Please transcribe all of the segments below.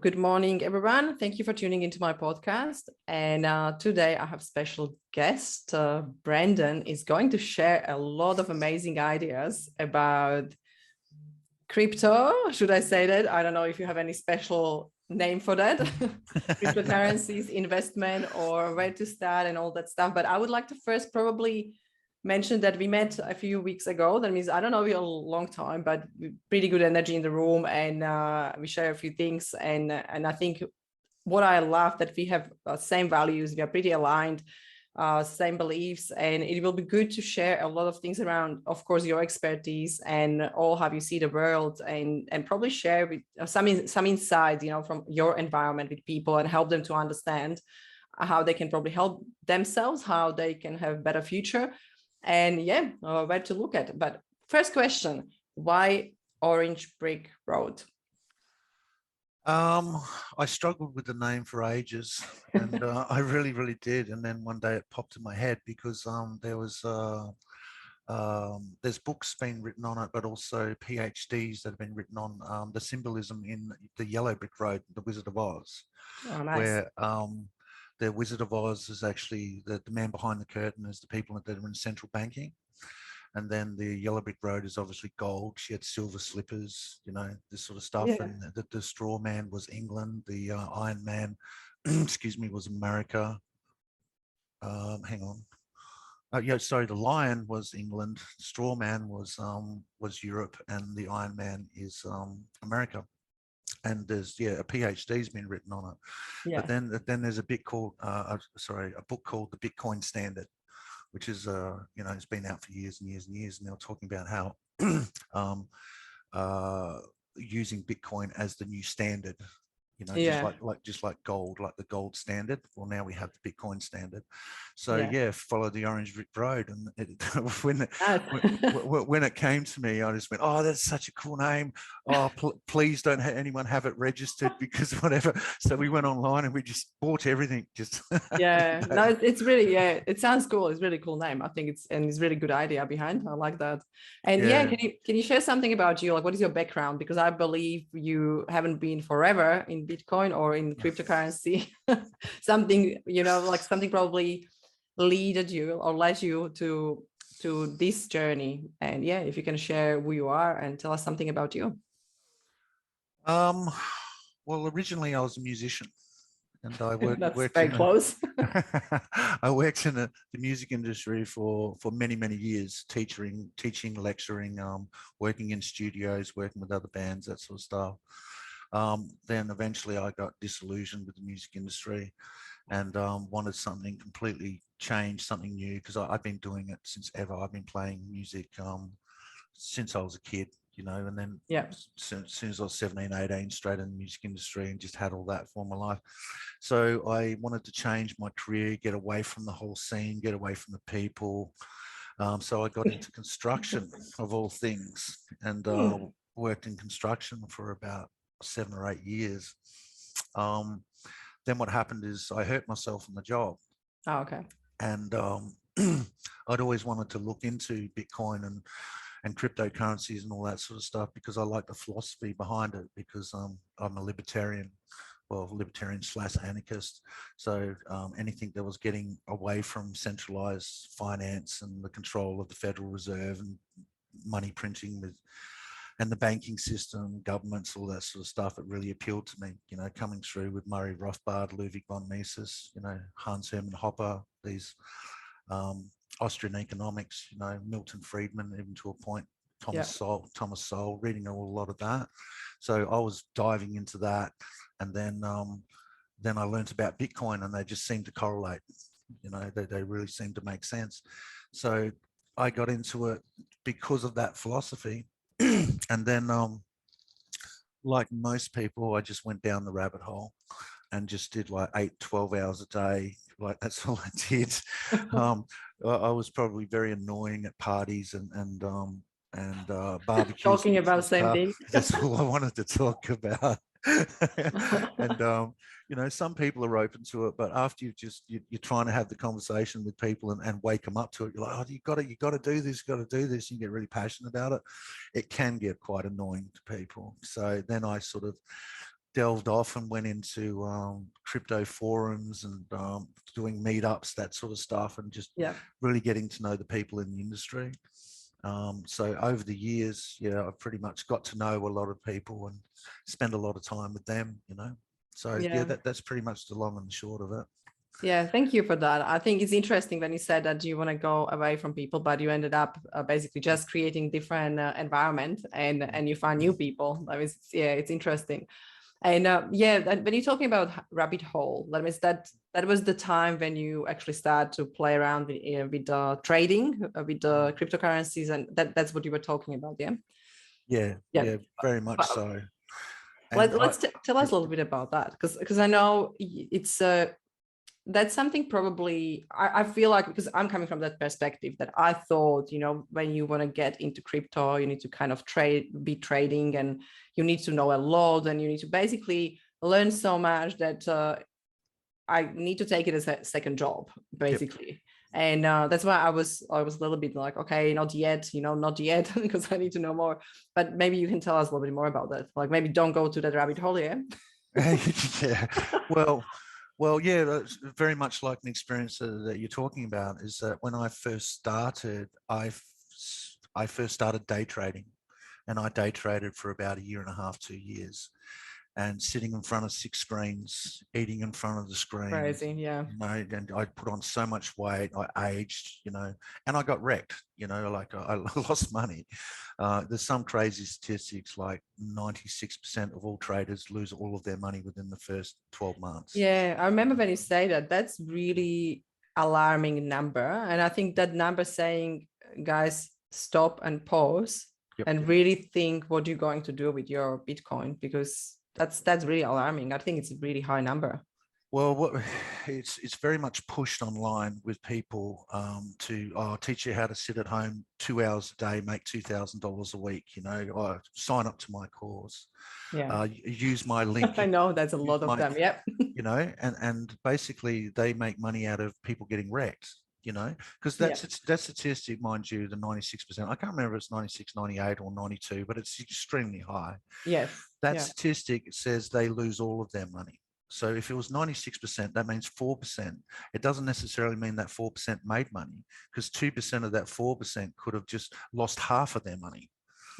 Good morning, everyone. Thank you for tuning into my podcast. And today I have special guest. Brandon is going to share a lot of amazing ideas about crypto. Should I say that? I don't know if you have any special name for that. Cryptocurrencies, investment, or where to start and all that stuff. But I would like to first probably mention that we met a few weeks ago. That means I don't know you a long time, but pretty good energy in the room, and we share a few things. And I think what I love that we have same values. We are pretty aligned, same beliefs, and it will be good to share a lot of things around, of course, your expertise and all how you see the world, and probably share with some insights, from your environment with people and help them to understand how they can probably help themselves, how they can have better future. And where to look at. But first question, why Orange Brick Road? I struggled with the name for ages, and I really did. And then one day it popped in my head because there's books being written on it, but also PhDs that have been written on the symbolism in the yellow brick road, the Wizard of Oz, Oh, nice. where the Wizard of Oz is actually the man behind the curtain is the people that are in central banking. And then the yellow brick road is obviously gold. She had silver slippers, this sort of stuff. Yeah. And the straw man was England. The Iron Man, excuse me, was America. Hang on. The lion was England. Straw man was Europe, and the Iron Man is America. And there's a PhD's been written on it. Yeah. But then there's a book called The Bitcoin Standard, which is it's been out for years and years and years, and they're talking about how using Bitcoin as the new standard, just like gold, like the gold standard. Well, now we have the Bitcoin standard. So follow the Orange Brick Road. And when it came to me, I just went, oh, that's such a cool name. Oh, please don't anyone have it registered, because whatever. So we went online and we just bought everything. Just no, it's really it sounds cool. It's a really cool name. I think it's really good idea behind. I like that. And can you share something about you? Like, what is your background? Because I believe you haven't been forever in Bitcoin or in cryptocurrency. Something something probably led you to this journey. And if you can share who you are and tell us something about you. Well, originally I was a musician, and I worked very close. I worked in the music industry for many years, teaching, lecturing, working in studios, working with other bands, that sort of stuff. Then eventually I got disillusioned with the music industry and wanted something completely changed, something new, because I've been doing it since ever. I've been playing music since I was a kid, and then as soon as I was 17, 18, straight in the music industry, and just had all that for my life. So I wanted to change my career, get away from the whole scene, get away from the people. So I got into construction of all things, and worked in construction for about 7 or 8 years. Then what happened is I hurt myself on the job. Oh, okay. And I'd always wanted to look into Bitcoin and cryptocurrencies and all that sort of stuff, because I like the philosophy behind it, because I'm a libertarian / anarchist. So anything that was getting away from centralized finance and the control of the Federal Reserve and money printing and the banking system, governments, all that sort of stuff, it really appealed to me, coming through with Murray Rothbard, Ludwig von Mises, Hans Hermann Hoppe, these Austrian economics, Milton Friedman, even to a point, Thomas Sowell, reading a lot of that. So I was diving into that, and then I learned about Bitcoin, and they just seemed to correlate. They really seemed to make sense. So I got into it because of that philosophy. And then, like most people, I just went down the rabbit hole and just did like 8-12 hours a day. Like, that's all I did. I was probably very annoying at parties and barbecues. Talking about same thing. That's all I wanted to talk about. And some people are open to it, but after you're trying to have the conversation with people and wake them up to it, you're like, oh, you got to do this, you get really passionate about it. It can get quite annoying to people. So then I sort of delved off and went into crypto forums and doing meetups, that sort of stuff, and just really getting to know the people in the industry. So over the years, yeah, I've pretty much got to know a lot of people and spend a lot of time with them, you know. So yeah, that's pretty much the long and the short of it. Yeah, thank you for that. I think it's interesting when you said that you want to go away from people, but you ended up basically just creating different environment and you find new people. That is, yeah, it's interesting. And when you're talking about rabbit hole, that means that was the time when you actually start to play around with trading, with the cryptocurrencies, and that's what you were talking about, yeah? Yeah, very much so. Let's tell us a little bit about that, because I know it's that's something probably I feel like, because I'm coming from that perspective, that I thought, you know, when you want to get into crypto, you need to kind of be trading, and you need to know a lot, and you need to basically learn so much that I need to take it as a second job, basically. And that's why I was a little bit like, okay, not yet, not yet, because I need to know more. But maybe you can tell us a little bit more about that. Like, maybe don't go to that rabbit hole, yeah? Yeah. Well, yeah, that's very much like an experience that you're talking about. Is that when I first started, I first started day trading, and I day traded for about 1.5 to 2 years, and sitting in front of 6 screens, eating in front of the screen. Crazy, yeah. You know, and I put on so much weight, I aged, you know, and I got wrecked, you know, like I lost money. There's some crazy statistics, like 96% of all traders lose all of their money within the first 12 months. Yeah, I remember when you say that, that's really alarming number. And I think that number saying, guys, stop and pause and really think what you're going to do with your Bitcoin, because that's really alarming. I think it's a really high number. Well, it's very much pushed online with people to teach you how to sit at home 2 hours a day, make $2,000 a week. You know, sign up to my course. Yeah, use my link. I know that's a lot of them. Yep. You know, and basically they make money out of people getting wrecked. You know, because that's statistic, mind you, the 96%. I can't remember if it's 96, 98 or 92, but it's extremely high. Yes. That statistic says they lose all of their money. So if it was 96%, that means 4%. It doesn't necessarily mean that 4% made money, because 2% of that 4% could have just lost half of their money.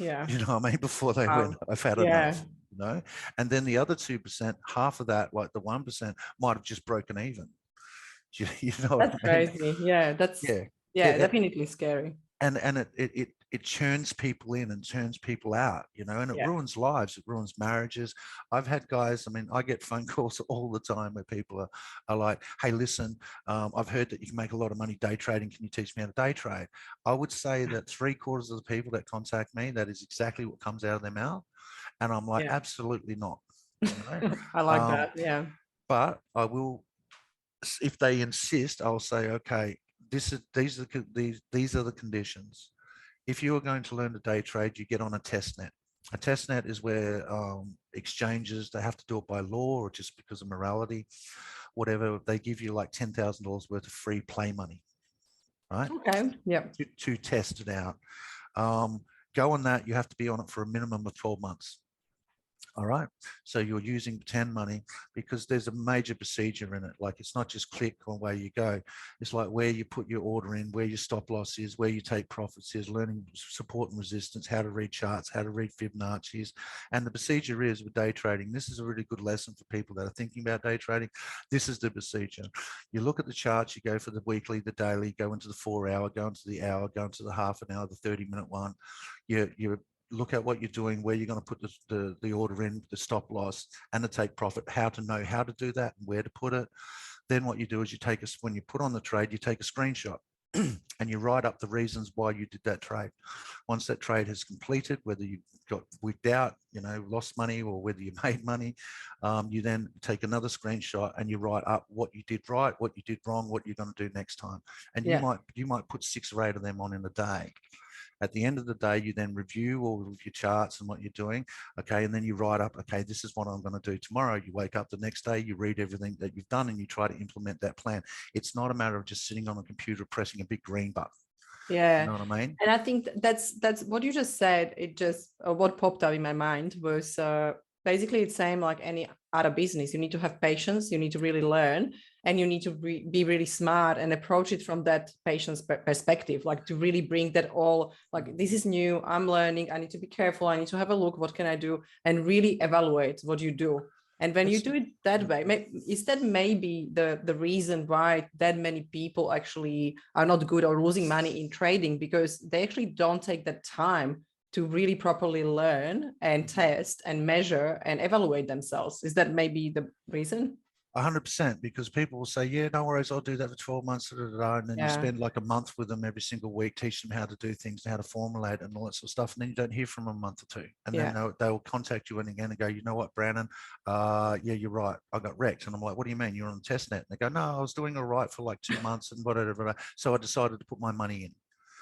Yeah. You know what I mean? Before they went, I've had enough, you know? And then the other 2%, half of that, like the 1%, might have just broken even. You know that's what I mean? Crazy. Yeah, that's definitely scary. And it churns people in and churns people out, you know, and it ruins lives, it ruins marriages. I've had guys, I mean, I get phone calls all the time where people are like, hey, listen, I've heard that you can make a lot of money day trading. Can you teach me how to day trade? I would say that 3/4 of the people that contact me, that is exactly what comes out of their mouth. And I'm like, absolutely not. You know? I like that. Yeah. But I will, if they insist, I'll say, okay, these are the conditions. If you are going to learn to day trade, you get on a test net. A test net is where exchanges, they have to do it by law or just because of morality, whatever. They give you like $10,000 worth of free play money, right? Okay. Yeah. To test it out. Go on that. You have to be on it for a minimum of 12 months. All right. So you're using pretend money because there's a major procedure in it. Like, it's not just click on where you go. It's like where you put your order in, where your stop loss is, where you take profits is, learning support and resistance, how to read charts, how to read Fibonacci's. And the procedure is with day trading. This is a really good lesson for people that are thinking about day trading. This is the procedure. You look at the charts, you go for the weekly, the daily, go into the 4 hour, go into the hour, go into the half an hour, the 30-minute one. You look at what you're doing, where you're going to put the order in, the stop loss, and the take profit, how to know how to do that and where to put it. Then what you do is you take when you put on the trade, you take a screenshot and you write up the reasons why you did that trade. Once that trade has completed, whether you got wigged out, you know, lost money, or whether you made money, you then take another screenshot and you write up what you did right, what you did wrong, what you're going to do next time. And you might put 6 or 8 of them on in a day. At the end of the day, you then review all of your charts and what you're doing. Okay. And then you write up, okay, this is what I'm going to do tomorrow. You wake up the next day, you read everything that you've done and you try to implement that plan. It's not a matter of just sitting on a computer, pressing a big green button. Yeah. You know what I mean? And I think that's what you just said. It just, what popped up in my mind was, basically it's same like any other business. You need to have patience, you need to really learn, and you need to be really smart and approach it from that patient's perspective, like to really bring that all, like, this is new, I'm learning, I need to be careful, I need to have a look, what can I do, and really evaluate what you do. And when you do it that way, is that maybe the reason why that many people actually are not good or losing money in trading, because they actually don't take that time to really properly learn and test and measure and evaluate themselves? Is that maybe the reason? 100%, because people will say, yeah, no worries, I'll do that for 12 months, and then you spend like a month with them every single week, teach them how to do things, how to formulate and all that sort of stuff, and then you don't hear from them a month or two, and then they'll contact you again and go, you know what, Brandon, yeah, you're right, I got wrecked. And I'm like, what do you mean, you're on the test net? And they go, no, I was doing all right for like 2 months and whatever, so I decided to put my money in.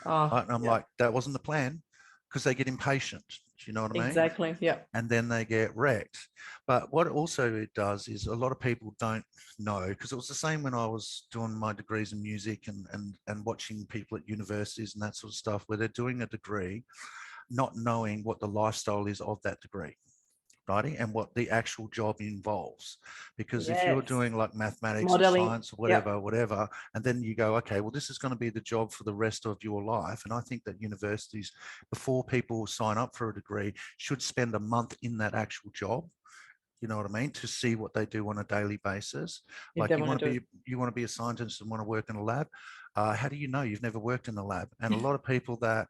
Right? And I'm like, that wasn't the plan, because they get impatient. Do you know what I mean? Exactly. Yeah. And then they get wrecked. But what also it does is a lot of people don't know, because it was the same when I was doing my degrees in music and watching people at universities and that sort of stuff, where they're doing a degree, not knowing what the lifestyle is of that degree. Right? And what the actual job involves. Because if you're doing like mathematics or science or whatever, and then you go, okay, well, this is going to be the job for the rest of your life. And I think that universities, before people sign up for a degree, should spend a month in that actual job. You know what I mean? To see what they do on a daily basis. Like you want to be a scientist and want to work in a lab. How do you know? You've never worked in a lab. And a lot of people that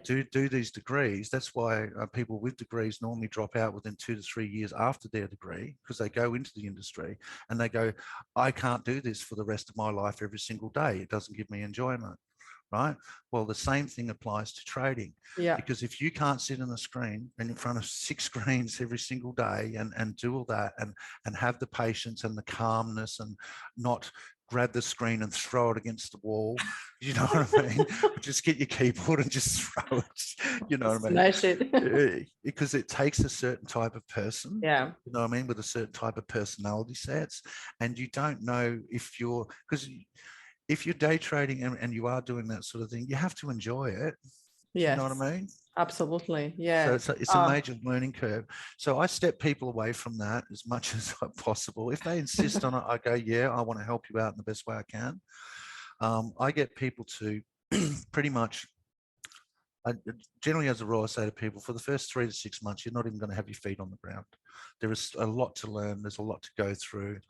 do these degrees, that's why people with degrees normally drop out within 2 to 3 years after their degree, because they go into the industry and they go, I can't do this for the rest of my life every single day. It doesn't give me enjoyment. Right? Well, the same thing applies to trading. Because if you can't sit on the screen and in front of 6 screens every single day and do all that and have the patience and the calmness and not grab the screen and throw it against the wall, you know what I mean? Just get your keyboard and just throw it, you know what I mean? Smash it. Because it takes a certain type of person, you know what I mean, with a certain type of personality sets. And you don't know if you're, because if you're day trading and you are doing that sort of thing, you have to enjoy it. Yes. You know what I mean? Absolutely. Yeah. So it's a major learning curve. So I step people away from that as much as possible. If they insist on it, I go, yeah, I want to help you out in the best way I can. I get people to pretty much, generally as a rule, I say to people, for the first 3 to 6 months, you're not even going to have your feet on the ground. There is a lot to learn. There's a lot to go through.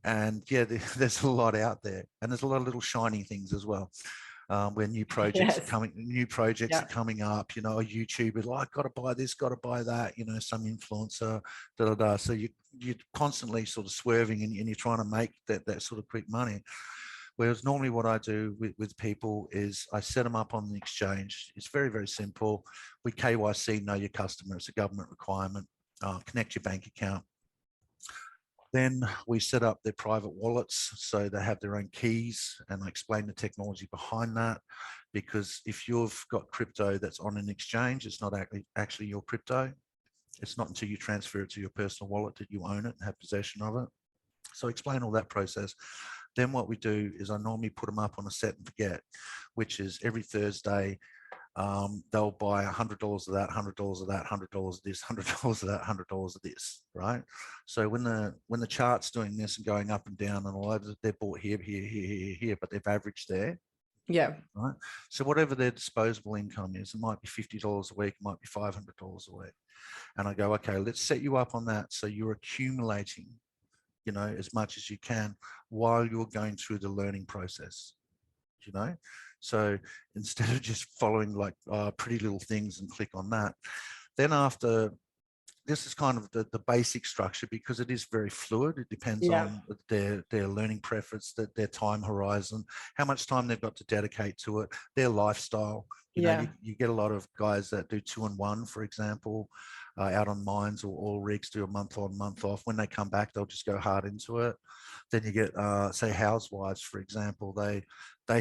And yeah, there's a lot out there, and there's a lot of little shiny things as well. Where new projects are coming up, you know, a YouTuber, like, got to buy this, got to buy that, you know, some influencer, So you're constantly sort of swerving and you're trying to make that sort of quick money. Whereas normally what I do with people is I set them up on the exchange. It's very, very simple. We KYC, know your customer. It's a government requirement. Connect your bank account. Then we set up their private wallets, so they have their own keys, and I explain the technology behind that. Because if you've got crypto that's on an exchange, it's not actually your crypto. It's not until you transfer it to your personal wallet that you own it and have possession of it. So explain all that process. Then what we do is I normally put them up on a set and forget, which is every Thursday. They'll buy $100 of that, $100 of that, $100 of this, $100 of that, $100 of this, right? So when the chart's doing this and going up and down and all over, they're bought here, but they've averaged there. Yeah. Right. So whatever their disposable income is, it might be $50 a week, it might be $500 a week. And I go, okay, let's set you up on that. So you're accumulating, you know, as much as you can while you're going through the learning process, you know? So instead of just following like pretty little things and click on that, then after, this is kind of the basic structure, because it is very fluid. It depends on their learning preference, their time horizon, how much time they've got to dedicate to it, their lifestyle. You know, you get a lot of guys that do 2-in-1, for example, out on mines or oil rigs, do a month on, month off. When they come back, they'll just go hard into it. Then you get, say, housewives, for example, they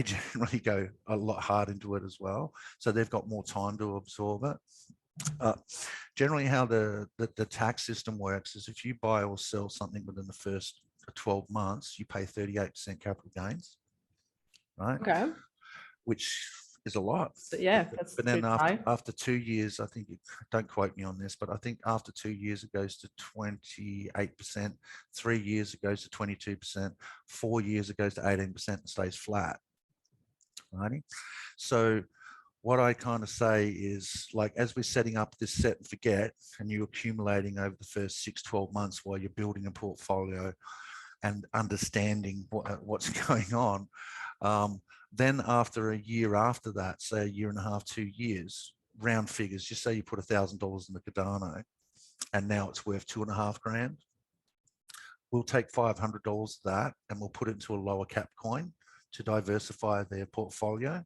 generally go a lot hard into it as well. So they've got more time to absorb it. Generally, how the tax system works is if you buy or sell something within the first 12 months, you pay 38% capital gains, right? Okay. Which is a lot. So, yeah, that's But then pretty high. after 2 years, I think, don't quote me on this, but I think after 2 years it goes to 28%, 3 years it goes to 22%, 4 years it goes to 18% and stays flat. Right? So what I kind of say is, like, as we're setting up this set and forget, and you're accumulating over the first 6-12 months while you're building a portfolio and understanding what's going on, then after a year after that, say a year and a half, 2 years, round figures, just say you put $1,000 in the Cardano and now it's worth $2,500. We'll take $500 of that and we'll put it into a lower cap coin to diversify their portfolio.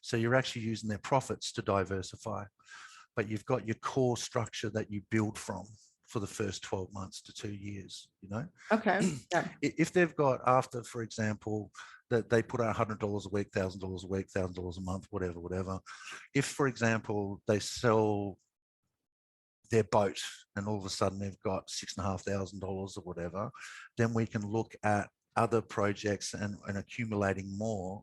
So you're actually using their profits to diversify, but you've got your core structure that you build from for the first 12 months to 2 years, you know? Okay. Yeah. If they've got, after, for example, that they put out $100 a week, $1,000 a week, $1,000 a month, whatever. If, for example, they sell their boat and all of a sudden they've got $6,500 or whatever, then we can look at other projects and accumulating more.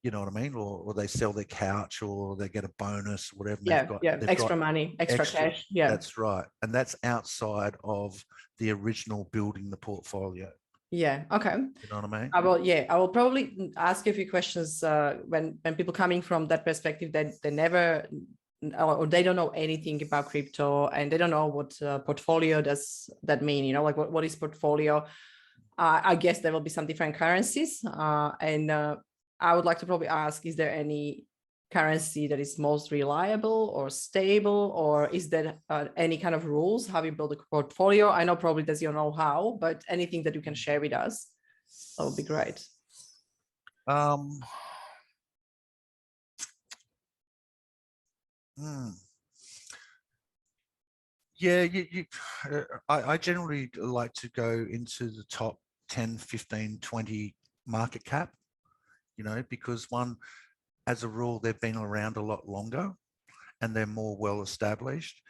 You know what I mean? Or they sell their couch or they get a bonus, whatever. Yeah, They've extra got money, extra cash. Yeah, that's right. And that's outside of the original building the portfolio. Yeah. Okay. You know what I mean? I will probably ask you a few questions when people coming from that perspective that they never or they don't know anything about crypto and they don't know what portfolio does that mean. You know, like what is portfolio? I guess there will be some different currencies, and I would like to probably ask: is there any currency that is most reliable or stable, or is there any kind of rules how you build a portfolio? I know probably that's your know-how, but anything that you can share with us, that would be great. Yeah, I generally like to go into the top 10, 15, 20 market cap, you know, because one, as a rule, they've been around a lot longer and they're more well established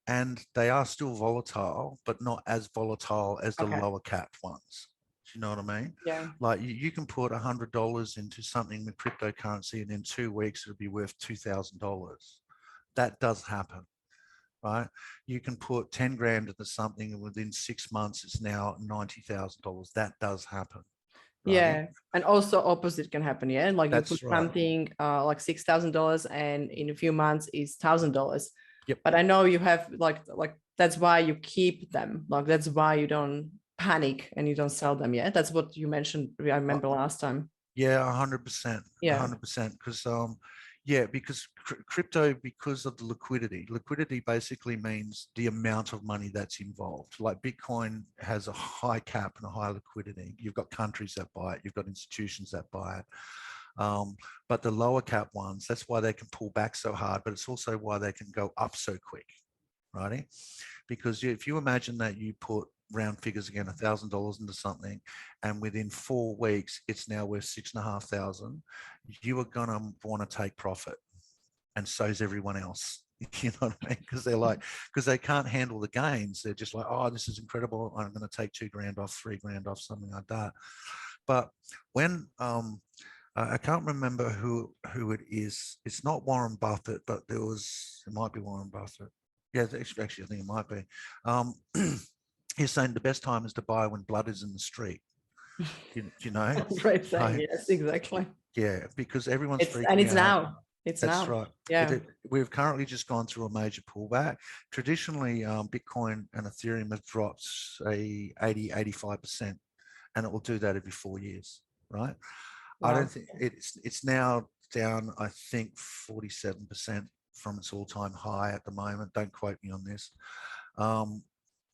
and they are still volatile, but not as volatile as the lower cap ones. Do you know what I mean? Yeah. Like you can put $100 into something with cryptocurrency and in 2 weeks it'll be worth $2,000. That does happen. Right? You can put 10 grand into something and within 6 months it's now $90,000. That does happen. Right? Yeah, and also opposite can happen. Yeah, like that's you put right. something like $6,000 and in a few months is $1,000. Yep. But I know you have like that's why you keep them. Like that's why you don't panic and you don't sell them. Yeah, that's what you mentioned. I remember last time. Yeah, 100%. Yeah, 100%. Because yeah, because crypto, because of the liquidity. Liquidity basically means the amount of money that's involved. Like Bitcoin has a high cap and a high liquidity. You've got countries that buy it. You've got institutions that buy it. But the lower cap ones, that's why they can pull back so hard, but it's also why they can go up so quick, right? Because if you imagine that you put round figures again, $1,000 into something, and within 4 weeks, it's now worth $6,500, you are going to want to take profit. And so is everyone else. You know what I mean? Because they're like, because they can't handle the gains. They're just like, oh, this is incredible. I'm going to take 2 grand off, 3 grand off, something like that. But when, I can't remember who it is. It's not Warren Buffett, but it might be Warren Buffett. Yeah, actually, I think it might be. He's saying the best time is to buy when blood is in the street. You know? Great saying. Yes, exactly. Yeah, because everyone's freaking and it's out. now. It's That's now. right. Yeah. We've currently just gone through a major pullback. Traditionally, Bitcoin and Ethereum have dropped, say, 85%, and it will do that every 4 years, right? Wow. I don't think it's now down, I think, 47% from its all-time high at the moment. Don't quote me on this.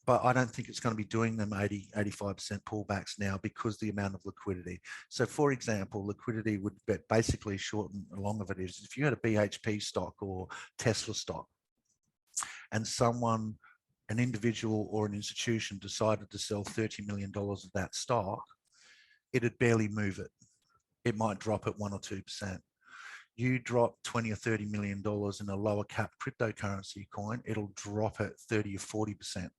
But I don't think it's going to be doing them 85% pullbacks now because the amount of liquidity. So for example, liquidity would basically shorten along of it is if you had a BHP stock or Tesla stock and an individual or an institution decided to sell $30 million of that stock, it'd barely move it. It might drop at 1 or 2%. You drop 20 or $30 million in a lower cap cryptocurrency coin, it'll drop at 30 or 40%.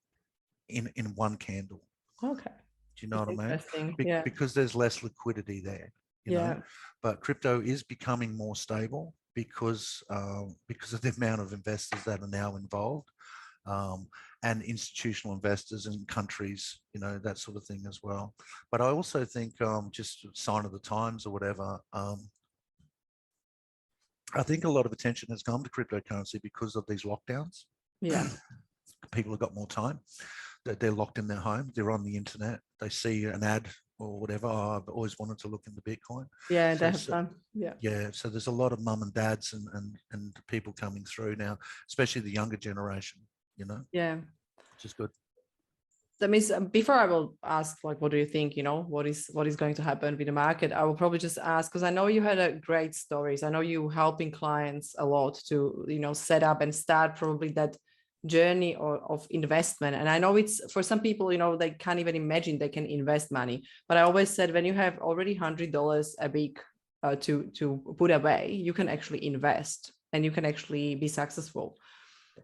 In one candle. Okay. Do you know what I mean? Yeah. Because there's less liquidity there. you know, but crypto is becoming more stable because of the amount of investors that are now involved, and institutional investors in countries, you know, that sort of thing as well. But I also think just a sign of the times or whatever, I think a lot of attention has come to cryptocurrency because of these lockdowns. Yeah. People have got more time. They're locked in their home. They're on the internet. They see an ad or whatever. Oh, I've always wanted to look into Bitcoin. Yeah, So, they have time. Yeah. Yeah. So there's a lot of mum and dads and people coming through now, especially the younger generation, you know, Yeah. which is good. That means before I will ask, like, what do you think, you know, what is going to happen with the market? I will probably just ask, because I know you had a great stories. I know you helping clients a lot to, you know, set up and start probably that journey of investment. And I know it's for some people, you know, they can't even imagine they can invest money. But I always said, when you have already $100 a week to put away, you can actually invest and you can actually be successful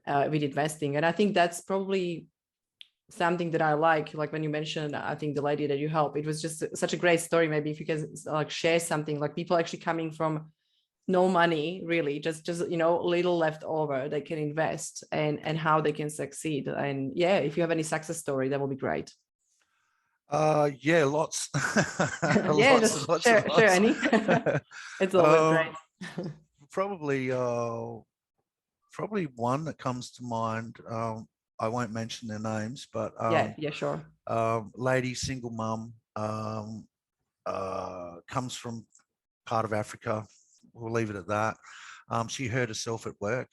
with investing. And I think that's probably something that I like when you mentioned, I think the lady that you help, it was just such a great story. Maybe if you can like share something, like people actually coming from no money, really, just you know, little left over, they can invest and how they can succeed. And yeah, if you have any success story, that will be great. Yeah, lots. Yeah, Lots and just lots and share lots. any. It's always great. Probably probably one that comes to mind. I won't mention their names, but Yeah, sure. lady, single mum, comes from part of Africa. We'll leave it at that. She hurt herself at work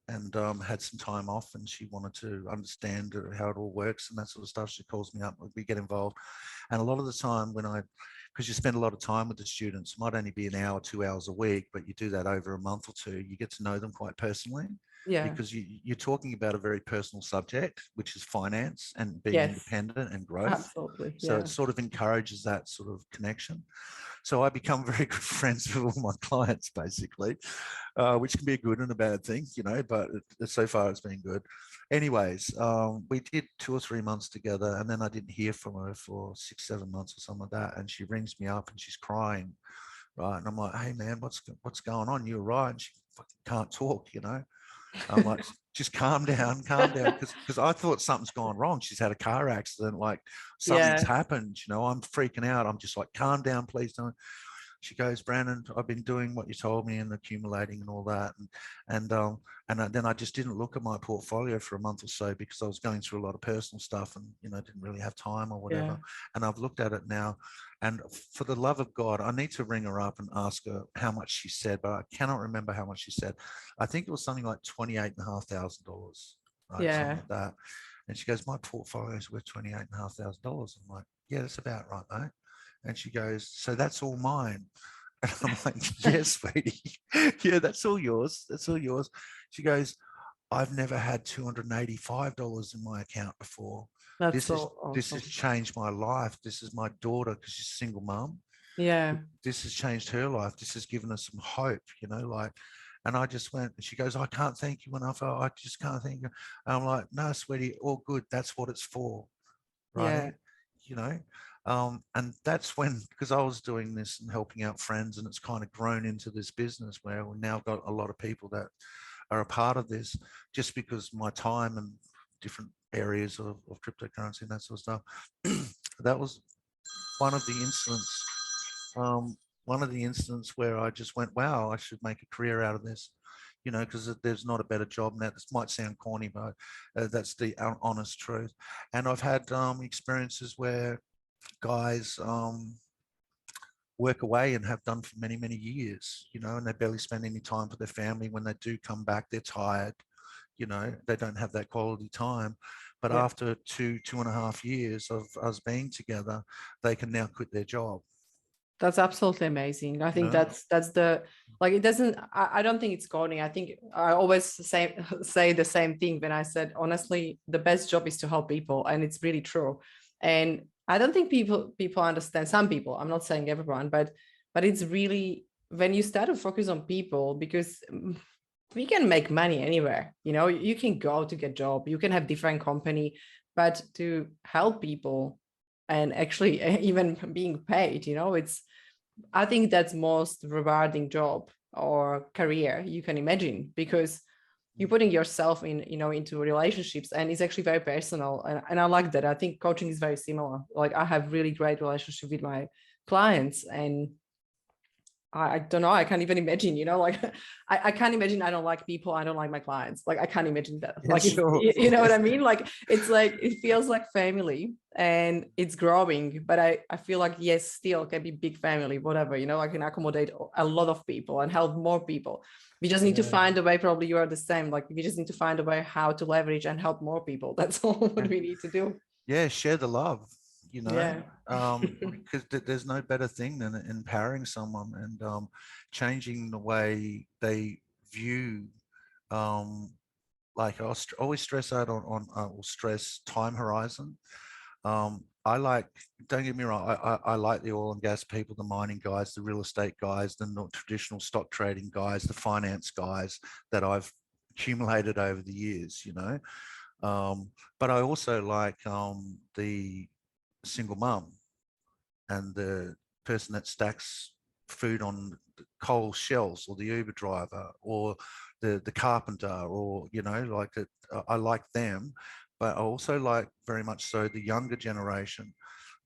and had some time off, and she wanted to understand how it all works and that sort of stuff. She calls me up, we get involved. And a lot of the time because you spend a lot of time with the students, might only be an hour, 2 hours a week, but you do that over a month or two, you get to know them quite personally. Yeah. Because you're talking about a very personal subject, which is finance and being Yes. independent and growth. Absolutely. So Yeah. it sort of encourages that sort of connection. So I become very good friends with all my clients, basically, which can be a good and a bad thing, you know, but so far it's been good. Anyways, we did 2 or 3 months together, and then I didn't hear from her for 6, 7 months or something like that. And she rings me up and she's crying, right? And I'm like, hey man, what's going on? You're right. And she fucking can't talk, you know. I'm like, just calm down, because I thought something's gone wrong. She's had a car accident, like something's happened, you know. I'm freaking out. I'm just like, calm down, please don't. She goes, Brandon, I've been doing what you told me and accumulating and all that. And then I just didn't look at my portfolio for a month or so because I was going through a lot of personal stuff and, you know, didn't really have time or whatever. And I've looked at it now. And for the love of God, I need to ring her up and ask her how much she said, but I cannot remember how much she said. I think it was something like $28,500, right? Something like that. And she goes, my portfolio is worth $28,500. I'm like, yeah, that's about right, mate. And she goes, so that's all mine. And I'm like, yes, sweetie. Yeah, that's all yours. That's all yours. She goes, I've never had $285 in my account before. That's so awesome. This has changed my life. This is my daughter, because she's a single mom. Yeah. This has changed her life. This has given us some hope, you know, like. And I just went, and she goes, I can't thank you enough. I just can't thank you. And I'm like, no, sweetie, all good. That's what it's for. Right. Yeah. You know, and that's when, because I was doing this and helping out friends, and it's kind of grown into this business where we've now got a lot of people that are a part of this, just because my time and different areas of cryptocurrency and that sort of stuff. That was one of the incidents. One of the incidents where I just went, wow, I should make a career out of this, you know, because there's not a better job now. This might sound corny, but that's the honest truth. And I've had experiences where guys work away and have done for many, many years, you know, and they barely spend any time for their family. When they do come back, they're tired, you know, they don't have that quality time. But after 2.5 years of us being together, they can now quit their job. That's absolutely amazing. I think that's the, like, it doesn't, I don't think it's corny. I think I always say the same thing when I said, honestly, the best job is to help people. And it's really true. And I don't think people understand, some people, I'm not saying everyone, but it's really, when you start to focus on people, because we can make money anywhere, you know, you can go to get a job, you can have different company, but to help people and actually even being paid, you know, I think that's most rewarding job or career you can imagine, because you're putting yourself in, into relationships, and it's actually very personal. And I like that. I think coaching is very similar. Like, I have really great relationship with my clients, and I don't know. I can't even imagine, like I can't imagine I don't like people. I don't like my clients. Like, I can't imagine that. Yeah, Like, sure. you know what I mean? Like, it's like, it feels like family, and it's growing. But I feel like, yes, still can be big family, whatever, I can accommodate a lot of people and help more people. We just need to find a way. Probably you are the same. Like, we just need to find a way how to leverage and help more people. That's all what we need to do. Yeah, share the love, Yeah. because there's no better thing than empowering someone and changing the way they view. Like I always stress out on or stress time horizon. I like, don't get me wrong, I like the oil and gas people, the mining guys, the real estate guys, the traditional stock trading guys, the finance guys that I've accumulated over the years, but I also like the single mum and the person that stacks food on the coal shelves, or the Uber driver, or the carpenter, or like it. I like them, but I also like very much so the younger generation,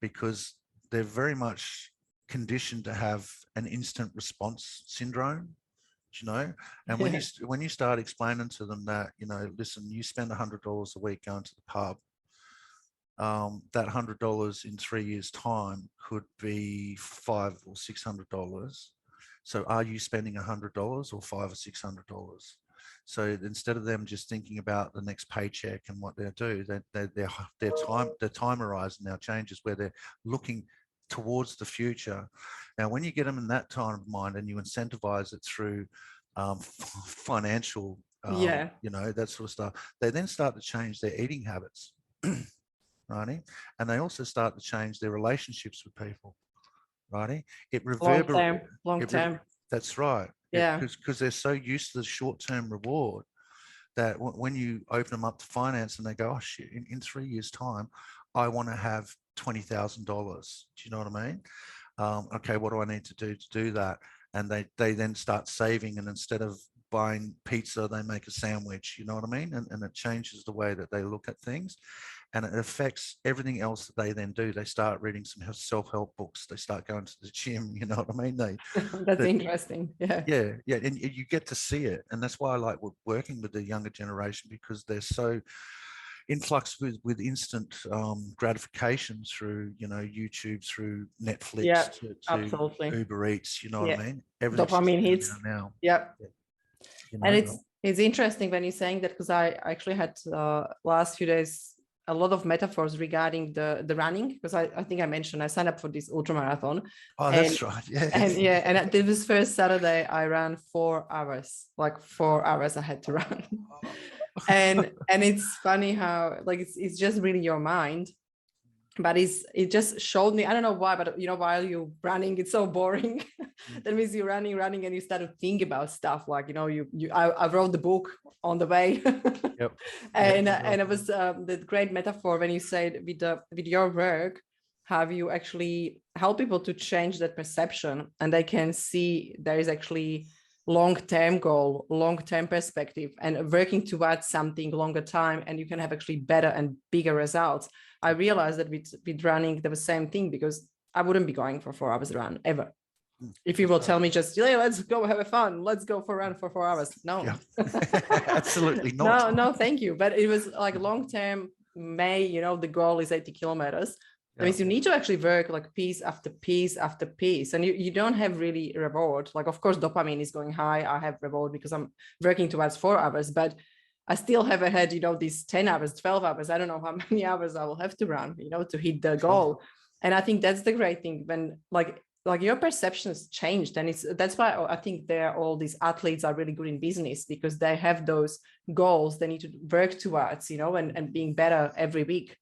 because they're very much conditioned to have an instant response syndrome. And when you start explaining to them that, listen, you spend $100 a week going to the pub, that $100 in 3 years' time could be $500 or $600. So are you spending $100 or $500 or $600? So instead of them just thinking about the next paycheck and what they'll do, their time horizon now changes, where they're looking towards the future. Now, when you get them in that time of mind and you incentivize it through financial, Yeah. that sort of stuff, they then start to change their eating habits. Righty, and they also start to change their relationships with people. Righty, it reverberates. Long term. That's right. Yeah. Because they're so used to the short-term reward that when you open them up to finance and they go, oh shit, in 3 years' time, I want to have $20,000. Do you know what I mean? Okay, what do I need to do that? And they then start saving, and instead of buying pizza, they make a sandwich. You know what I mean? And it changes the way that they look at things, and it affects everything else that they then do. They start reading some self-help books. They start going to the gym. You know what I mean? That's interesting. Yeah. Yeah, and you get to see it, and that's why I like working with the younger generation, because they're so influx with instant gratification through YouTube, through Netflix, Yeah, to absolutely. Uber Eats. You know what Yeah. I mean? Everything's just Dopamine in hits. there now. Yep. You And know? it's interesting when you're saying that, because I actually had last few days a lot of metaphors regarding the running, because I think I mentioned I signed up for this ultra marathon. Oh, that's right. Yeah. And this first Saturday I ran 4 hours. Like 4 hours I had to run. and it's funny how, like, it's just really your mind. But it just showed me, I don't know why, but while you're running, it's so boring. That means you're running, and you start to think about stuff like, I wrote the book on the way. Yep. And it was the great metaphor when you said with your work, have you actually help people to change that perception, and they can see there is actually long-term goal, long-term perspective, and working towards something longer time, and you can have actually better and bigger results. I realized that with running, the same thing, because I wouldn't be going for 4 hours run ever. If you will tell me just, yeah, let's go have a fun, let's go for a run for 4 hours. No, yeah. Absolutely not. no, thank you. But it was like long-term, the goal is 80 kilometers. That means you need to actually work like piece after piece after piece, and you don't have really reward. Like, of course, dopamine is going high. I have reward because I'm working towards 4 hours, but I still have ahead, these 10 hours, 12 hours. I don't know how many hours I will have to run, to hit the goal. And I think that's the great thing when like your perception has changed. And that's why I think all these athletes are really good in business, because they have those goals they need to work towards, and being better every week.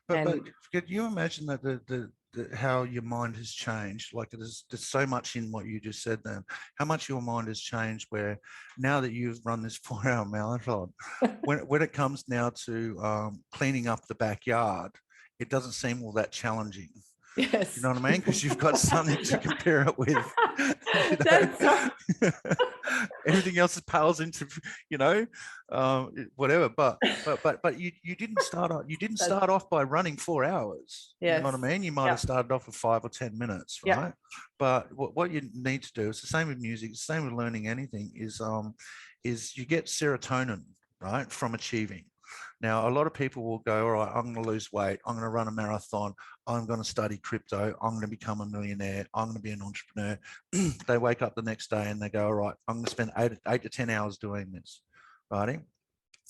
But can you imagine that how your mind has changed? Like, there's so much in what you just said then. How much your mind has changed, where now that you've run this 4-hour marathon, when it comes now to cleaning up the backyard, it doesn't seem all that challenging. Yes. You know what I mean? Because you've got something to compare it with. That's so- Everything else pales into, whatever. But you didn't start off. You didn't start off by running 4 hours. You know what I Yes. mean? You might have started off with 5 or 10 minutes, Yeah. right? But what you need to do, it's the same with music, it's the same with learning anything, is you get serotonin, right, from achieving. Now, a lot of people will go, all right, I'm going to lose weight. I'm going to run a marathon. I'm going to study crypto. I'm going to become a millionaire. I'm going to be an entrepreneur. They wake up the next day and they go, all right, I'm going to spend 8 to 10 hours doing this, right?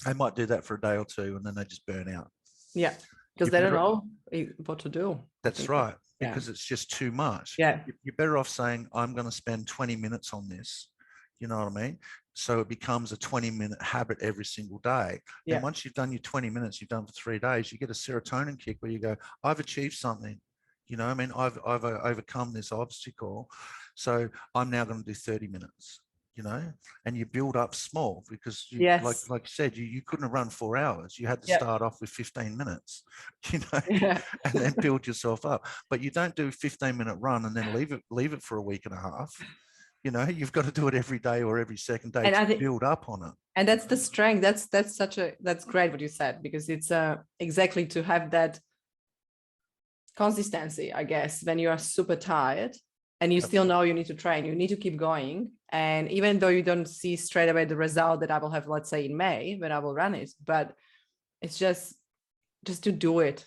They might do that for a day or two and then they just burn out. Yeah, because they don't know what to do. That's right, because it's just too much. Yeah. You're better off saying, I'm going to spend 20 minutes on this. You know what I mean? So it becomes a 20-minute habit every single day. Yeah. And once you've done your 20 minutes, you've done for 3 days, you get a serotonin kick where you go, I've achieved something. You know, I mean, I've overcome this obstacle. So I'm now going to do 30 minutes, you know, and you build up small because you, like you said, you couldn't have run 4 hours. You had to start off with 15 minutes, you know, and then build yourself up. But you don't do a 15-minute run and then leave it for a week and a half. You know, you've got to do it every day or every second day to build up on it. And that's the strength. That's great what you said, because it's exactly to have that consistency, I guess, when you are super tired and you still know you need to train, you need to keep going. And even though you don't see straight away the result that I will have, let's say in May, when I will run it, but it's just to do it,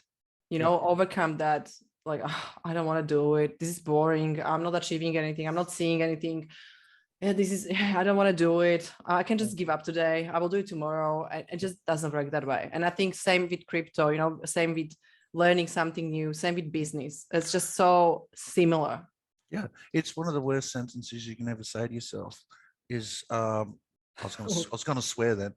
you know, overcome that. Like, oh, I don't want to do it. This is boring. I'm not achieving anything. I'm not seeing anything. I don't want to do it. I can just give up today. I will do it tomorrow. It just doesn't work that way. And I think same with crypto, you know, same with learning something new, same with business. It's just so similar. Yeah. It's one of the worst sentences you can ever say to yourself is, I was going to swear then.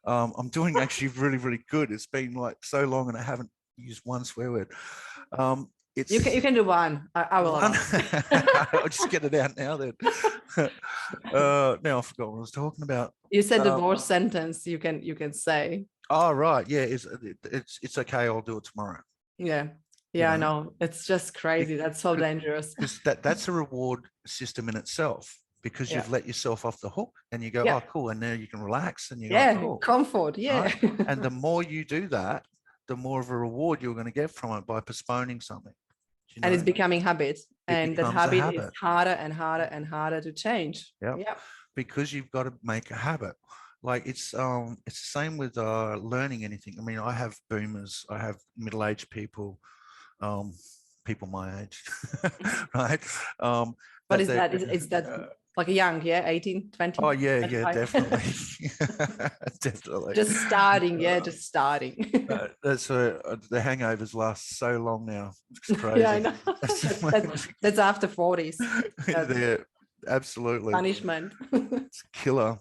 I'm doing actually really, really good. It's been like so long and I haven't used one swear word. You can do one. I will. I'll just get it out now then. Now I forgot what I was talking about. You said the worst sentence you can say. Oh right, yeah. It's okay. I'll do it tomorrow. Yeah, I know. It's just crazy. That's so dangerous. Because that's a reward system in itself. Because you've let yourself off the hook and you go, oh cool, and now you can relax and you go, cool. Comfort. Yeah. Right? And the more you do that, the more of a reward you're going to get from it by postponing something. You know? And it's becoming habit. And that habit is harder and harder and harder to change. Yeah. Because you've got to make a habit. Like it's the same with learning anything. I mean, I have boomers, I have middle-aged people, people my age, right? But is that like a young, 18, 20? Oh yeah, 25? Yeah, definitely. Definitely. Just starting, just starting. That's the hangovers last so long now. It's crazy. Yeah, I know. That's after 40s. Yeah, absolutely. Punishment. It's a killer.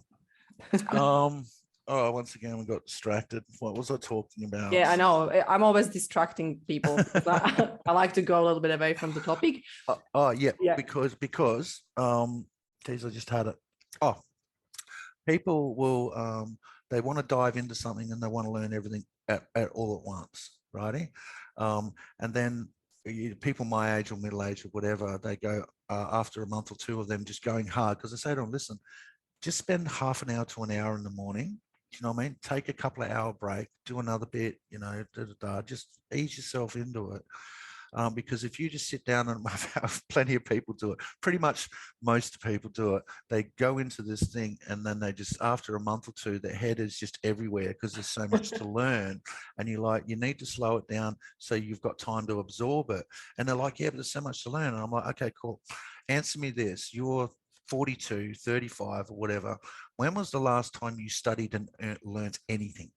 Once again, we got distracted. What was I talking about? Yeah, I know. I'm always distracting people. I like to go a little bit away from the topic. Because geez, I just had it. People will they want to dive into something and they want to learn everything at all at once, righty? And then people my age or middle age or whatever, they go after a month or two of them just going hard, because I say to them, listen, just spend half an hour to an hour in the morning. You know what I mean? Take a couple of hour break, do another bit, you know, just ease yourself into it. Because if you just sit down, and plenty of people do it, pretty much most people do it, they go into this thing and then they just, after a month or two, their head is just everywhere because there's so much to learn. And you're like, you need to slow it down so you've got time to absorb it. And they're like, yeah, but there's so much to learn. And I'm like, okay, cool. Answer me this. You're 42, 35 or whatever. When was the last time you studied and learned anything?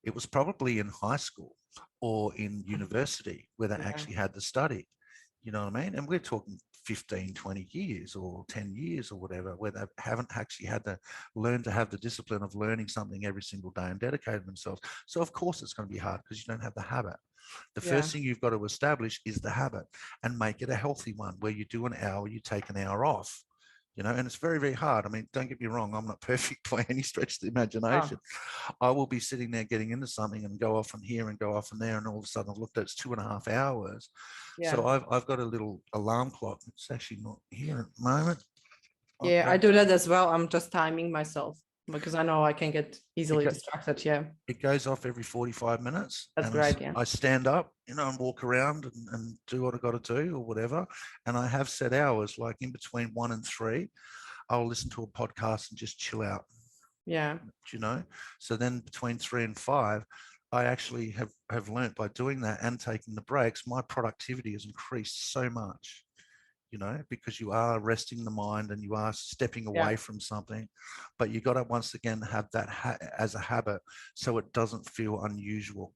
It was probably in high school or in university where they actually had to study. You know what I mean? And we're talking 15, 20 years or 10 years or whatever, where they haven't actually had to learn to have the discipline of learning something every single day and dedicated themselves. So of course it's going to be hard because you don't have the habit. The first thing you've got to establish is the habit and make it a healthy one where you do an hour, you take an hour off. and it's very, very hard. I mean, don't get me wrong, I'm not perfect by any stretch of the Oh, imagination. I will be sitting there getting into something and go off from here and go off from there, and all of a sudden I've looked at it's 2.5 hours. yeah. So I've got a little alarm clock. It's actually not here at the moment. I'll Yeah, I grab do that as well. I'm just timing myself because I know I can get it. easily distracted. Yeah, It goes off every 45 minutes, that's and great. Yeah. I stand up, and walk around and do what I got to do or whatever. And I have set hours, like in between 1 and 3, I'll listen to a podcast and just chill out, Yeah. So then between 3 and 5, I actually have learnt by doing that and taking the breaks, my productivity has increased so much, because you are resting the mind and you are stepping away Yeah. from something, but you got to once again have that as a habit, so it doesn't feel unusual.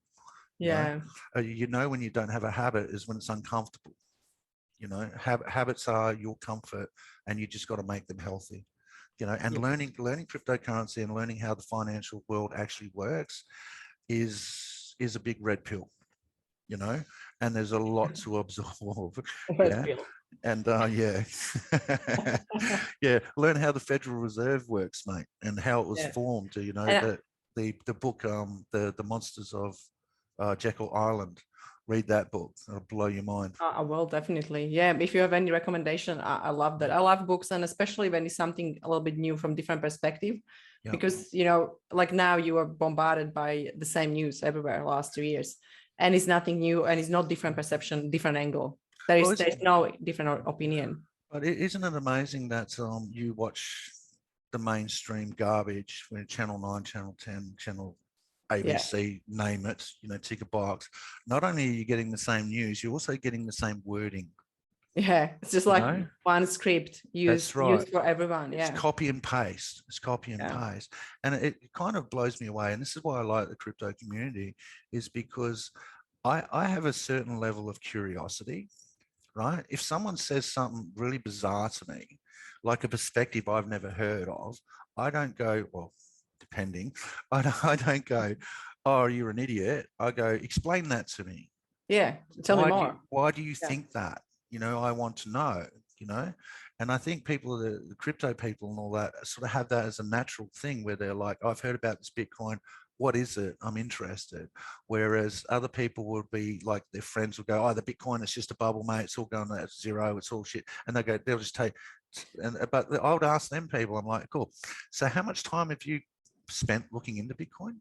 You know, Yeah. when you don't have a habit is when it's uncomfortable. Habits are your comfort, and you just got to make them healthy. And Yeah. learning cryptocurrency and learning how the financial world actually works is a big red pill. And there's a lot to absorb. Red Yeah. pill. And yeah, yeah, learn how the Federal Reserve works, mate, and how it was Yeah. formed. And The book, the Monsters of Jekyll Island. Read that book; it'll blow your mind. I will definitely. Yeah. If you have any recommendation, I love that. I love books, and especially when it's something a little bit new from different perspective, Yeah, because like now you are bombarded by the same news everywhere last 2 years, and it's nothing new, and it's not different perception, different angle. well, There's no different opinion. but isn't it amazing that you watch the mainstream garbage when Channel 9, Channel 10, Channel Yeah. ABC, name it, tick a box. Not only are you getting the same news, you're also getting the same wording. Yeah. It's just You like know, one script that's right. used for everyone. It's Yeah. copy and paste. It's copy and Yeah. paste. And it kind of blows me away. And this is why I like the crypto community, is because I have a certain level of curiosity, right? If someone says something really bizarre to me, like a perspective I've never heard of, I don't go, well, depending, I don't go, oh, you're an idiot. I go, explain that to me. Yeah. Tell me more. Why do you Yeah. think that? I want to know, you know. And I think people, the crypto people and all that, sort of have that as a natural thing where they're like, I've heard about this Bitcoin. What is it? I'm interested. Whereas other people would be like, their friends would go, oh, the Bitcoin is just a bubble, mate. It's all going at zero. It's all shit. And they'll just take, but I would ask them people, I'm like, cool. So how much time have you spent looking into Bitcoin?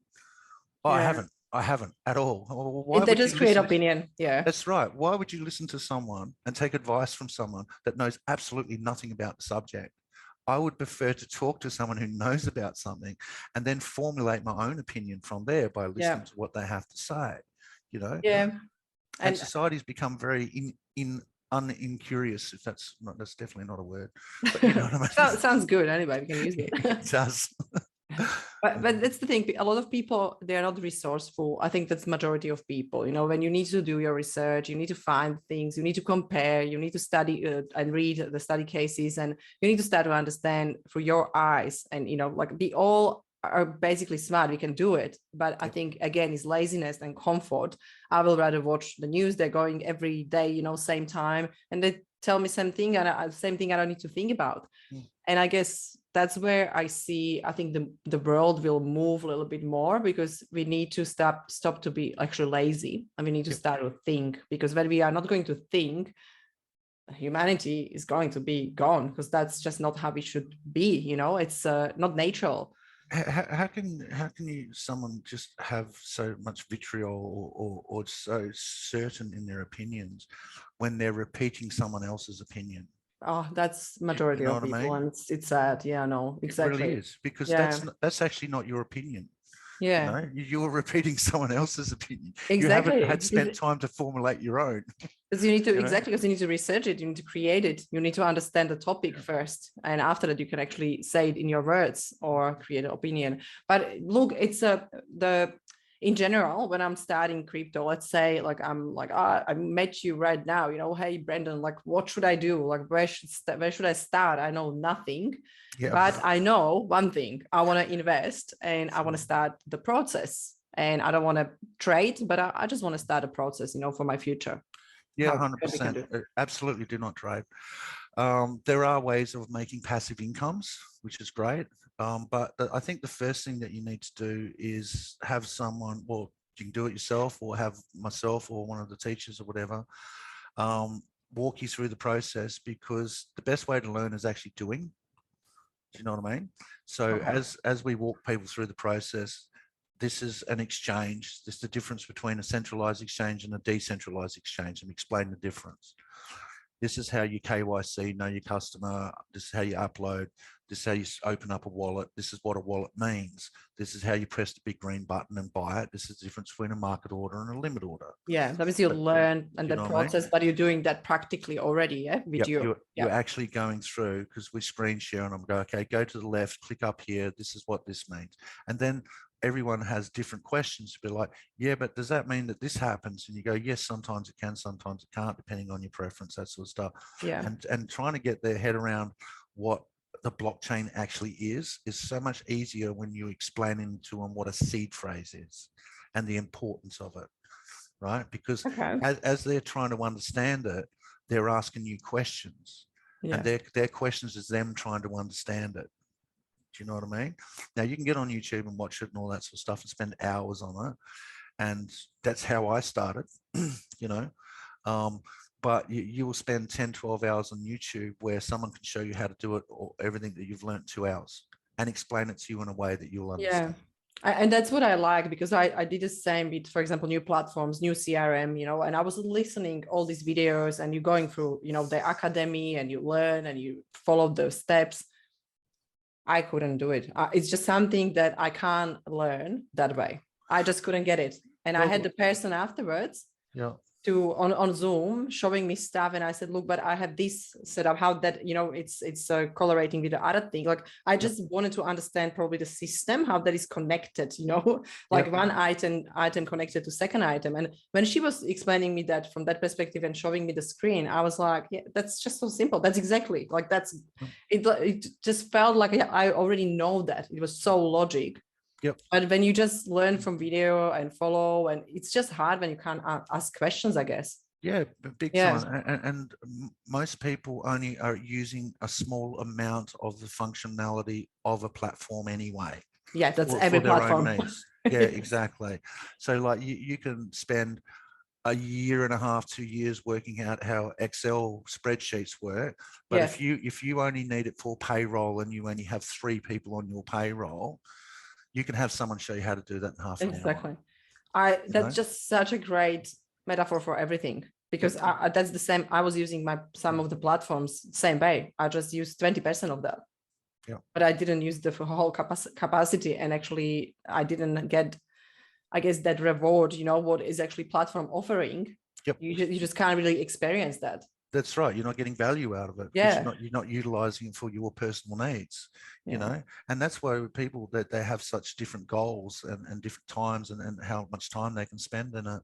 Oh, I Yeah. haven't. I haven't at all. Why They would you just create listen? opinion. Yeah. That's right. Why would you listen to someone and take advice from someone that knows absolutely nothing about the subject? I would prefer to talk to someone who knows about something and then formulate my own opinion from there by listening Yeah. to what they have to say, Yeah. and And society's become very unincurious, if that's definitely not a word, but you know what I mean? sounds good anyway, we can use it. It does. But that's the thing, a lot of people, they're not resourceful. I think that's majority of people. When you need to do your research, you need to find things, you need to compare, you need to study and read the study cases, and you need to start to understand through your eyes. And like we all are basically smart, we can do it, but I think again it's laziness and comfort. I will rather watch the news, they're going every day, same time, and they tell me same thing, and same thing I don't need to think about. And I guess that's where I think the world will move a little bit more, because we need to stop to be actually lazy, and we need to start to think, because when we are not going to think, humanity is going to be gone, because that's just not how it should be. It's not natural. How can someone just have so much vitriol or so certain in their opinions when they're repeating someone else's opinion? Oh, that's You majority know of what I people, mean? and it's sad. Yeah, no, It really exactly. is, because Yeah. that's actually not your opinion. Yeah, You're repeating someone else's opinion. You haven't exactly. had spent time to formulate your own. Because you need to, You know? exactly, because you need to research it, you need to create it, you need to understand the topic first, and after that you can actually say it in your words or create an opinion. But look, it's the in general, when I'm starting crypto, let's say, like I'm like, I met you right now, hey Brendan, like what should I do, like where should I start? I know nothing. Yeah. But I know one thing, I want to invest, and I want to start the process, and I don't want to trade, but I just want to start a process, for my future. Yeah, What we can 100%. do. Absolutely do not trade. There are ways of making passive incomes, which is great. But I think the first thing that you need to do is have someone, well, you can do it yourself or have myself or one of the teachers or whatever, walk you through the process, because the best way to learn is actually doing. Do you know what I mean? So Okay. as we walk people through the process, this is an exchange. This is the difference between a centralized exchange and a decentralized exchange, and explain the difference. This is how you KYC, know your customer. This is how you upload. This is how you open up a wallet. This is what a wallet means. This is how you press the big green button and buy it. This is the difference between a market order and a limit order. Yeah, that means you But, learn and you the know what I mean? process, but you're doing that practically already, yeah, with Yep, you. you're actually going through, because we screen share and I'm going, okay, go to the left, click up here. This is what this means. And then everyone has different questions to be like, yeah, but does that mean that this happens? And you go, yes, sometimes it can, sometimes it can't, depending on your preference, that sort of stuff. Yeah. And trying to get their head around what the blockchain actually is so much easier when you explaining to them what a seed phrase is and the importance of it, right? Because Okay. as they're trying to understand it, they're asking you questions, and Yeah. their questions is them trying to understand it. Do you know what I mean? Now you can get on YouTube and watch it and all that sort of stuff and spend hours on it. And that's how I started, you know. But you will spend 10, 12 hours on YouTube where someone can show you how to do it, or everything that you've learned 2 hours, and explain it to you in a way that you'll Yeah. understand. And that's what I like, because I did the same with, for example, new platforms, new CRM, and I was listening all these videos, and you're going through, the academy, and you learn and you follow those steps. I couldn't do it. It's just something that I can't learn that way. I just couldn't get it. And I had the person afterwards Yeah. on Zoom showing me stuff, and I said, look, but I have this set up, how that, it's correlating with the other thing. Like, I just wanted to understand probably the system, how that is connected, like one item connected to second item. And when she was explaining me that from that perspective and showing me the screen, I was like, yeah, that's just so simple. That's exactly like, it just felt like I already know that. It was so logic. Yep. But when you just learn from video and follow, and it's just hard when you can't ask questions, I guess. Yeah, big time. And most people only are using a small amount of the functionality of a platform anyway. Yeah, that's for every their platform. own needs. Yeah, exactly. So like you can spend a year and a half, 2 years working out how Excel spreadsheets work. But Yes. if you only need it for payroll and you only have 3 people on your payroll, you can have someone show you how to do that in half an hour. Exactly. You know? That's just such a great metaphor for everything, because that's the same. I was using some of the platforms same way. I just used 20% of that. Yeah. But I didn't use the whole capacity, and actually I didn't get, I guess, that reward, what is actually platform offering. Yep. You just can't really experience that. That's right. You're not getting value out of it. Yeah. You're not utilizing it for your personal needs, Yeah. and that's why people that they have such different goals and different times and how much time they can spend in it.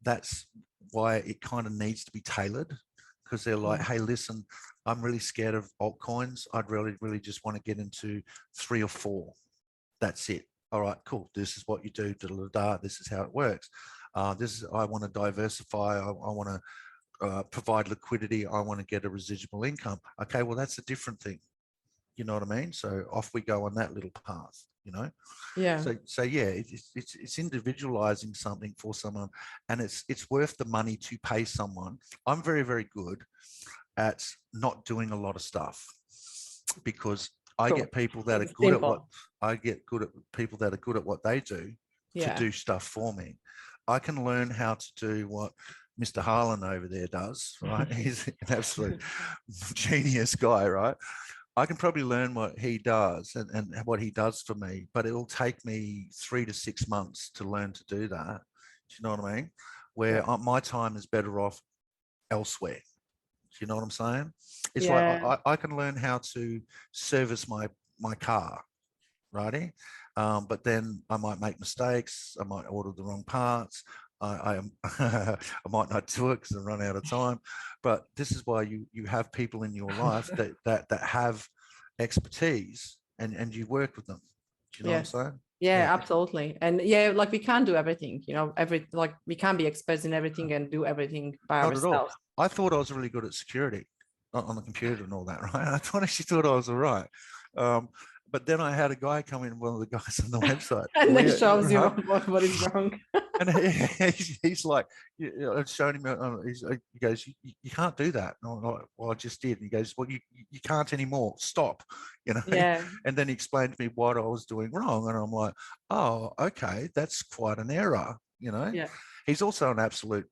That's why it kind of needs to be tailored, because they're like, hey, listen, I'm really scared of altcoins. I'd really just want to get into 3 or 4. That's it. All right, cool. This is what you do. This is how it works. I want to diversify. I want to provide liquidity. I want to get a residual income. Okay, well, that's a different thing. You know what I mean? So off we go on that little path, Yeah. So yeah, it's individualizing something for someone, and it's worth the money to pay someone. I'm very, very good at not doing a lot of stuff, because I get people that are good at what they do to do stuff for me. I can learn how to do what Mr. Harlan over there does, right? He's an absolute genius guy, right? I can probably learn what he does and what he does for me, but it'll take me 3 to 6 months to learn to do that. Do you know what I mean? Where my time is better off elsewhere. Do you know what I'm saying? It's like I can learn how to service my car, righty? But then I might make mistakes. I might order the wrong parts. I might not do it because I run out of time. But this is why you have people in your life that have expertise, and you work with them. Do you know what I'm saying? Yeah, absolutely. And like, we can't do everything, we can't be experts in everything and do everything by Not at all. ourselves. I thought I was really good at security. on the computer and all that, right? I actually thought I was all right. But then I had a guy come in, one of the guys on the website. And then shows you what is wrong. And he's like, showing him, he goes, you can't do that. And I'm like, well, I just did. And he goes, well, you can't anymore. Stop, Yeah. And then he explained to me what I was doing wrong. And I'm like, oh, okay, that's quite an error, Yeah. He's also an absolute,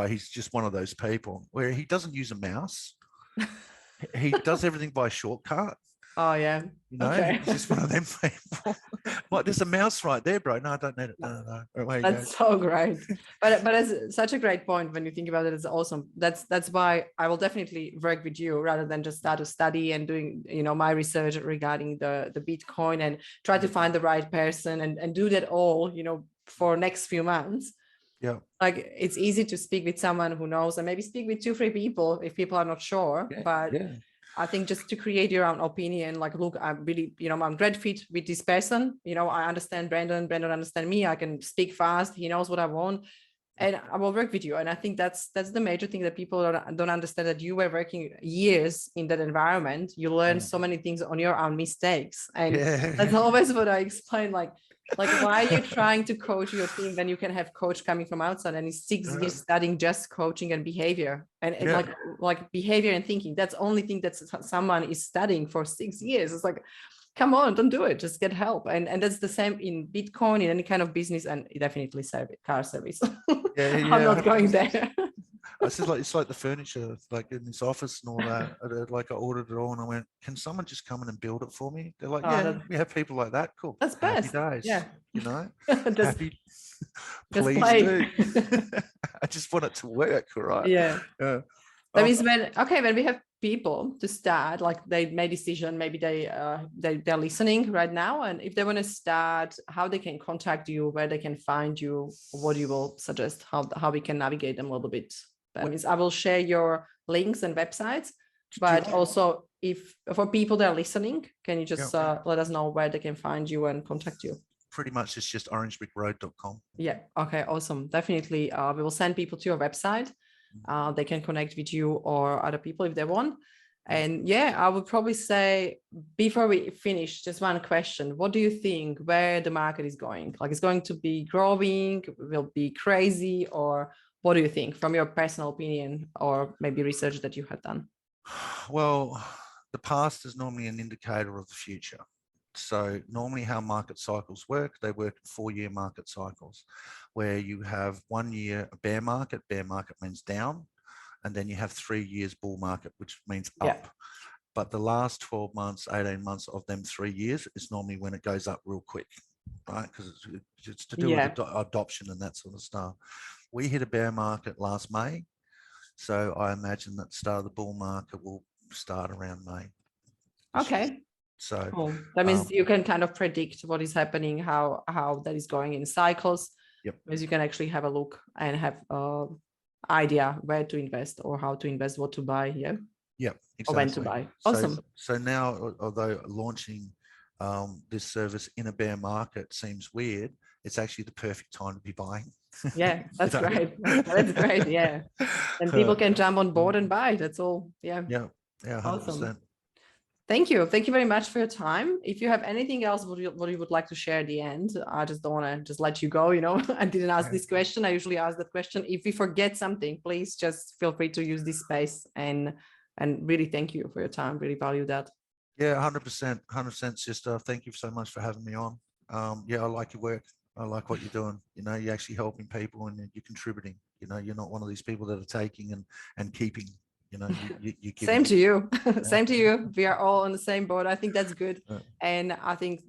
he's just one of those people where he doesn't use a mouse. He does everything by shortcut. Oh yeah. Okay. He's just one of them people. Like, there's a mouse right there, bro. No, I don't need it. No. That's so great. But it's such a great point when you think about it. It's awesome. That's why I will definitely work with you rather than just start a study and doing, my research regarding the Bitcoin and try to find the right person and do that all, for next few months. Yeah. Like, it's easy to speak with someone who knows, and maybe speak with 2-3 people if people are not sure. But I think just to create your own opinion, like, look, I'm really, I'm great fit with this person. I understand Brandon understand me. I can speak fast. He knows what I want, and I will work with you. And I think that's the major thing that people don't understand, that you were working years in that environment. You learn so many things on your own mistakes. And that's always what I explain. Like, why are you trying to coach your team when you can have coach coming from outside, and it's 6 years studying just coaching and behavior and like behavior and thinking. That's the only thing that someone is studying for 6 years. It's like, come on, don't do it. Just get help. And that's the same in Bitcoin, in any kind of business, and definitely car service. I'm not going there. It's like the furniture, like in this office and all that. I ordered it all, and I went, "Can someone just come in and build it for me?" They're like, "Yeah, we have people like that. Cool. That's best. Happy days. Yeah. Happy. Please do. I just want it to work, right? Yeah. That means when we have people to start, like, they made decision, maybe they're listening right now, and if they want to start, how they can contact you, where they can find you, what you will suggest, how we can navigate them a little bit. That means I will share your links and websites, but also if for people that are listening, can you just let us know where they can find you and contact you? Pretty much it's just orangebrickroad.com. Yeah. Okay. Awesome. Definitely. We will send people to your website. They can connect with you or other people if they want. And I would probably say, before we finish, just one question. What do you think where the market is going? Like, it's going to be growing, will be crazy, or what do you think from your personal opinion or maybe research that you have done? Well, the past is normally an indicator of the future. So normally how market cycles work, they work in 4-year market cycles, where you have 1 year a bear market means down, and then you have 3 years bull market, which means up. But the last 12 months, 18 months of them 3 years is normally when it goes up real quick, right? Because it's to do with adoption and that sort of stuff. We hit a bear market last May, so I imagine that the start of the bull market will start around May. Okay. So cool. That means you can kind of predict what is happening, how that is going in cycles. Because you can actually have a look and have idea where to invest or how to invest, what to buy. Exactly. Or when to buy. Awesome. So now, although launching this service in a bear market seems weird, it's actually the perfect time to be buying. Yeah, that's great. That's great. Yeah. And people can jump on board and buy. That's all. Yeah. 100%. Awesome. Thank you. Thank you very much for your time. If you have anything else what you would like to share at the end, I just don't want to just let you go. I didn't ask this question. I usually ask that question. If we forget something, please just feel free to use this space, and really thank you for your time. Really value that. Yeah, 100%, sister. Thank you so much for having me on. I like your work. I like what you're doing. You're actually helping people and you're contributing. You're not one of these people that are taking and keeping. You same to you. Same to you. We are all on the same boat. I think that's good. And I think,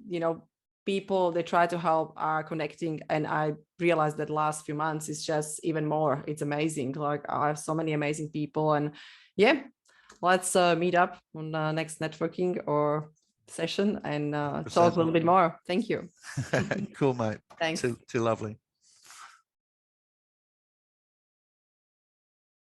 people, they try to help, are connecting. And I realized that last few months is just even more. It's amazing. Like, I have so many amazing people, and let's meet up on the next networking or session and talk a little bit more. Thank you. Cool, mate. Thanks. Too lovely.